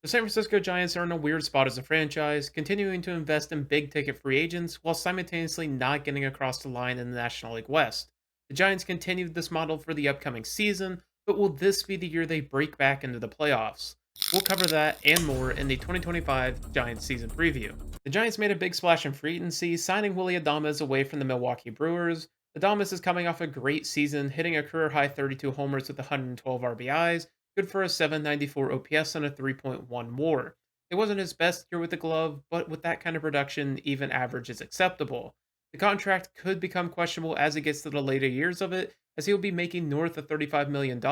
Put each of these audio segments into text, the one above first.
The San Francisco Giants are in a weird spot as a franchise, continuing to invest in big ticket free agents while simultaneously not getting across the line in the National League West. The Giants continued this model for the upcoming season, but will this be the year they break back into the playoffs? We'll cover that and more in the 2025 Giants season preview. The Giants made a big splash in free agency, signing Willy Adames away from the Milwaukee Brewers. Adames is coming off a great season, hitting a career high 32 homers with 112 RBIs, good for a 794 OPS and a 3.1 WAR. It wasn't his best year with the glove, but with that kind of production, even average is acceptable. The contract could become questionable as it gets to the later years of it, as he'll be making north of $35 million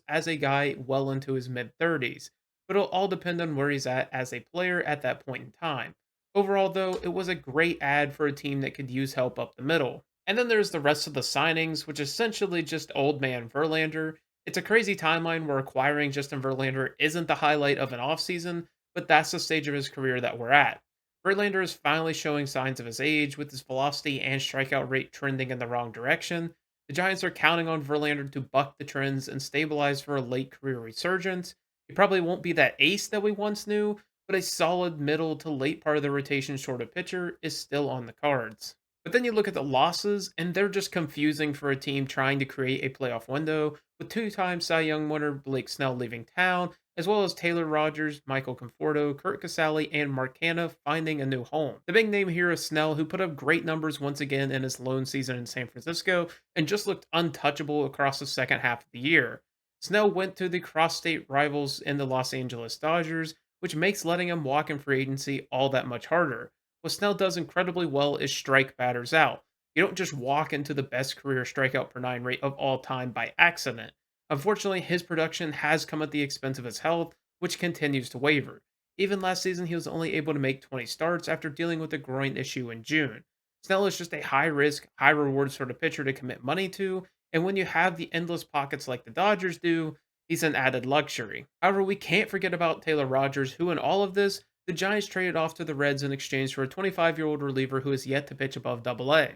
as a guy well into his mid 30s. But it'll all depend on where he's at as a player at that point in time. Overall, though, it was a great ad for a team that could use help up the middle. And then there's the rest of the signings, which is essentially just old man Verlander. It's a crazy timeline where acquiring Justin Verlander isn't the highlight of an offseason, but that's the stage of his career that we're at. Verlander is finally showing signs of his age, with his velocity and strikeout rate trending in the wrong direction. The Giants are counting on Verlander to buck the trends and stabilize for a late career resurgence. He probably won't be that ace that we once knew, but a solid middle to late part of the rotation sort of pitcher is still on the cards. But then you look at the losses, and they're just confusing for a team trying to create a playoff window, with two-time Cy Young winner Blake Snell leaving town, as well as Taylor Rogers, Michael Conforto, Kurt Casale, and Mark Canha finding a new home. The big name here is Snell, who put up great numbers once again in his lone season in San Francisco, and just looked untouchable across the second half of the year. Snell went to the cross-state rivals in the Los Angeles Dodgers, which makes letting him walk in free agency all that much harder. What Snell does incredibly well is strike batters out. You don't just walk into the best career strikeout per nine rate of all time by accident. Unfortunately, his production has come at the expense of his health, which continues to waver. Even last season, he was only able to make 20 starts after dealing with a groin issue in June. Snell is just a high risk, high reward sort of pitcher to commit money to, and when you have the endless pockets like the Dodgers do, he's an added luxury. However, we can't forget about Taylor Rogers, who in all of this, the Giants traded off to the Reds in exchange for a 25-year-old reliever who has yet to pitch above Double-A.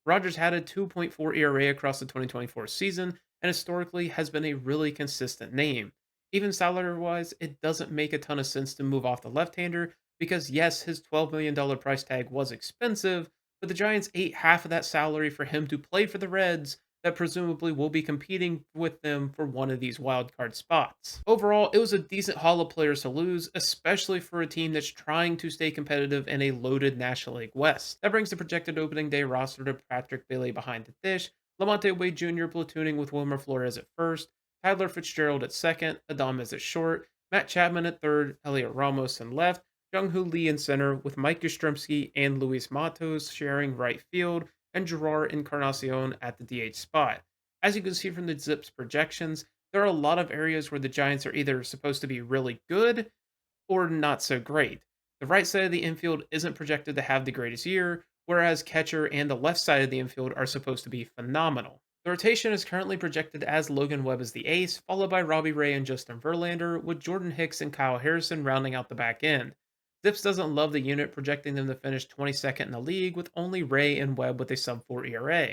Rogers had a 2.4 ERA across the 2024 season and historically has been a really consistent name. Even salary wise, it doesn't make a ton of sense to move off the left hander because, yes, his $12 million price tag was expensive, but the Giants ate half of that salary for him to play for the Reds that presumably will be competing with them for one of these wildcard spots. Overall, it was a decent haul of players to lose, especially for a team that's trying to stay competitive in a loaded National League West. That brings the projected opening day roster to Patrick Bailey behind the dish, Lamonte Wade Jr. platooning with Wilmer Flores at first, Tyler Fitzgerald at second, Adames at short, Matt Chapman at third, Elliot Ramos in left, Jung Hoo Lee in center, with Mike Yastrzemski and Luis Matos sharing right field, and Gerard Encarnacion at the DH spot. As you can see from the Zips projections, there are a lot of areas where the Giants are either supposed to be really good or not so great. The right side of the infield isn't projected to have the greatest year, whereas catcher and the left side of the infield are supposed to be phenomenal. The rotation is currently projected as Logan Webb as the ace, followed by Robbie Ray and Justin Verlander, with Jordan Hicks and Kyle Harrison rounding out the back end. Zips doesn't love the unit, projecting them to finish 22nd in the league, with only Ray and Webb with a sub 4 ERA.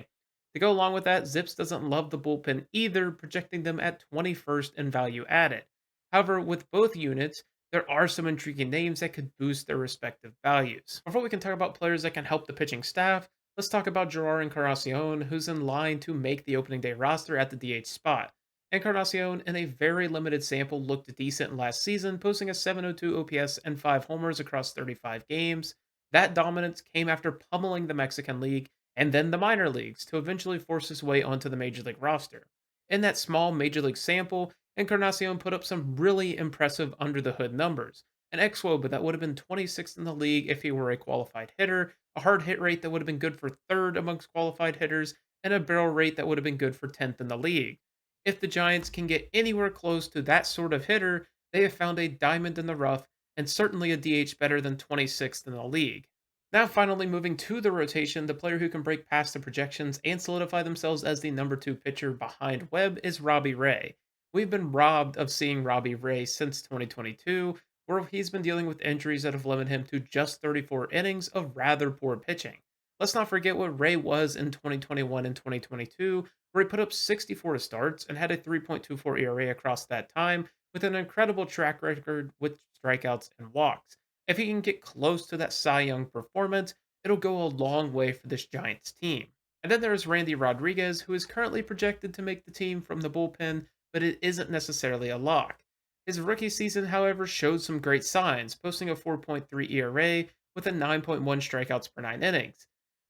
To go along with that, Zips doesn't love the bullpen either, projecting them at 21st in value added. However, with both units, there are some intriguing names that could boost their respective values. Before we can talk about players that can help the pitching staff, let's talk about Gerard Encarnacion, who's in line to make the opening day roster at the DH spot. Encarnacion, in a very limited sample, looked decent last season, posting a 702 OPS and 5 homers across 35 games. That dominance came after pummeling the Mexican League and then the minor leagues to eventually force his way onto the Major League roster. In that small Major League sample, Encarnacion put up some really impressive under the hood numbers. An xWOB that would have been 26th in the league if he were a qualified hitter, a hard hit rate that would have been good for third amongst qualified hitters, and a barrel rate that would have been good for 10th in the league. If the Giants can get anywhere close to that sort of hitter, they have found a diamond in the rough and certainly a DH better than 26th in the league. Now, finally, moving to the rotation, the player who can break past the projections and solidify themselves as the number two pitcher behind Webb is Robbie Ray. We've been robbed of seeing Robbie Ray since 2022, where he's been dealing with injuries that have limited him to just 34 innings of rather poor pitching. Let's not forget what Ray was in 2021 and 2022, where he put up 64 starts and had a 3.24 ERA across that time, with an incredible track record with strikeouts, and walks. If he can get close to that Cy Young performance, it'll go a long way for this Giants team. And then there's Randy Rodriguez, who is currently projected to make the team from the bullpen, but it isn't necessarily a lock. His rookie season, however, showed some great signs, posting a 4.3 ERA with a 9.1 strikeouts per 9 innings.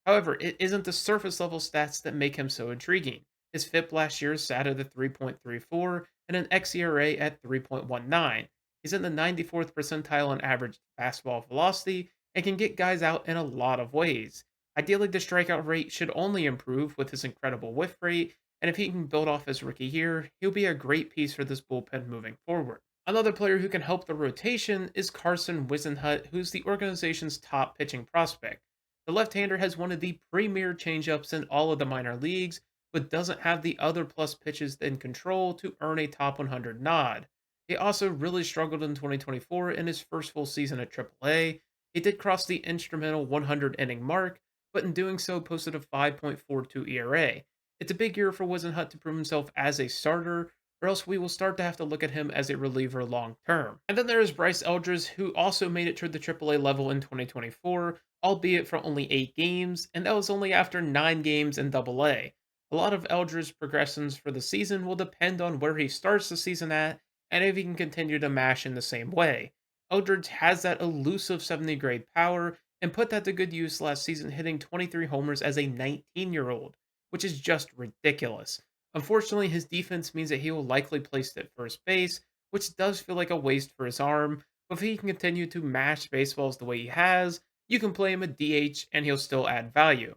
However, it isn't the surface level stats that make him so intriguing. His FIP last year sat at a 3.34 and an xERA at 3.19. He's in the 94th percentile on average fastball velocity and can get guys out in a lot of ways. Ideally, the strikeout rate should only improve with his incredible whiff rate, and if he can build off his rookie year, he'll be a great piece for this bullpen moving forward. Another player who can help the rotation is Carson Wisenhut, who's the organization's top pitching prospect. The left-hander has one of the premier changeups in all of the minor leagues, but doesn't have the other plus pitches in control to earn a top 100 nod. He also really struggled in 2024 in his first full season at AAA. He did cross the instrumental 100 inning mark, but in doing so posted a 5.42 ERA. It's a big year for Wisenhut to prove himself as a starter, or else we will start to have to look at him as a reliever long term. And then there is Bryce Eldridge, who also made it to the AAA level in 2024, albeit for only 8 games, and that was only after 9 games in AA. A lot of Eldridge's progressions for the season will depend on where he starts the season at, and if he can continue to mash in the same way. Eldridge has that elusive 70 grade power and put that to good use last season, hitting 23 homers as a 19-year-old, which is just ridiculous. Unfortunately, his defense means that he will likely place at first base, which does feel like a waste for his arm, but if he can continue to mash baseballs the way he has, you can play him at DH and he'll still add value.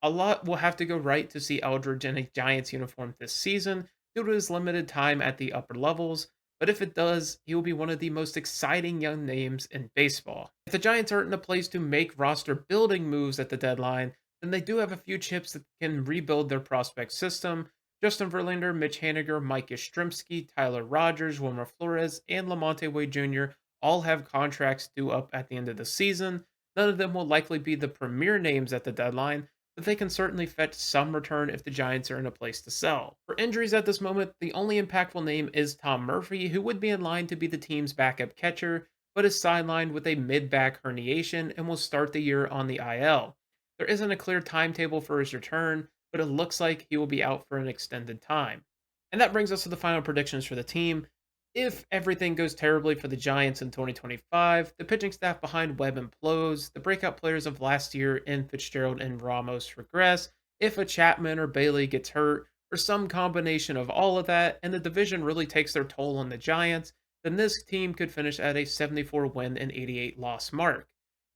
A lot will have to go right to see Eldridge in a Giants uniform this season due to his limited time at the upper levels, but if it does, he will be one of the most exciting young names in baseball. If the Giants aren't in a place to make roster building moves at the deadline, then they do have a few chips that can rebuild their prospect system. Justin Verlander, Mitch Haniger, Mike Yastrzemski, Tyler Rogers, Wilmer Flores, and Lamonte Wade Jr. all have contracts due up at the end of the season. None of them will likely be the premier names at the deadline, but they can certainly fetch some return if the Giants are in a place to sell. For injuries at this moment, the only impactful name is Tom Murphy, who would be in line to be the team's backup catcher, but is sidelined with a mid-back herniation and will start the year on the IL. There isn't a clear timetable for his return, but it looks like he will be out for an extended time. And that brings us to the final predictions for the team. If everything goes terribly for the Giants in 2025, the pitching staff behind Webb implodes, the breakout players of last year in Fitzgerald and Ramos regress, if a Chapman or Bailey gets hurt, or some combination of all of that, and the division really takes their toll on the Giants, then this team could finish at a 74 win and 88 loss mark.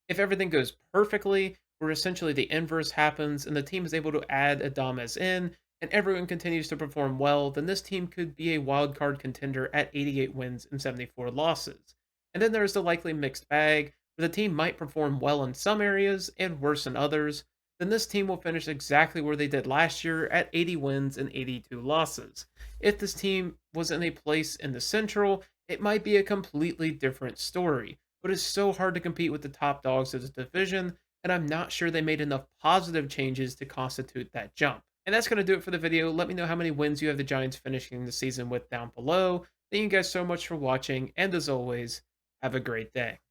If everything goes perfectly, where essentially the inverse happens and the team is able to add Adames in, and everyone continues to perform well, then this team could be a wild card contender at 88 wins and 74 losses. And then there's the likely mixed bag, where the team might perform well in some areas and worse in others. Then this team will finish exactly where they did last year at 80 wins and 82 losses. If this team was in a place in the Central, it might be a completely different story. But it's so hard to compete with the top dogs of the division, and I'm not sure they made enough positive changes to constitute that jump. And that's going to do it for the video. Let me know how many wins you have the Giants finishing the season with down below. Thank you guys so much for watching, and as always, have a great day.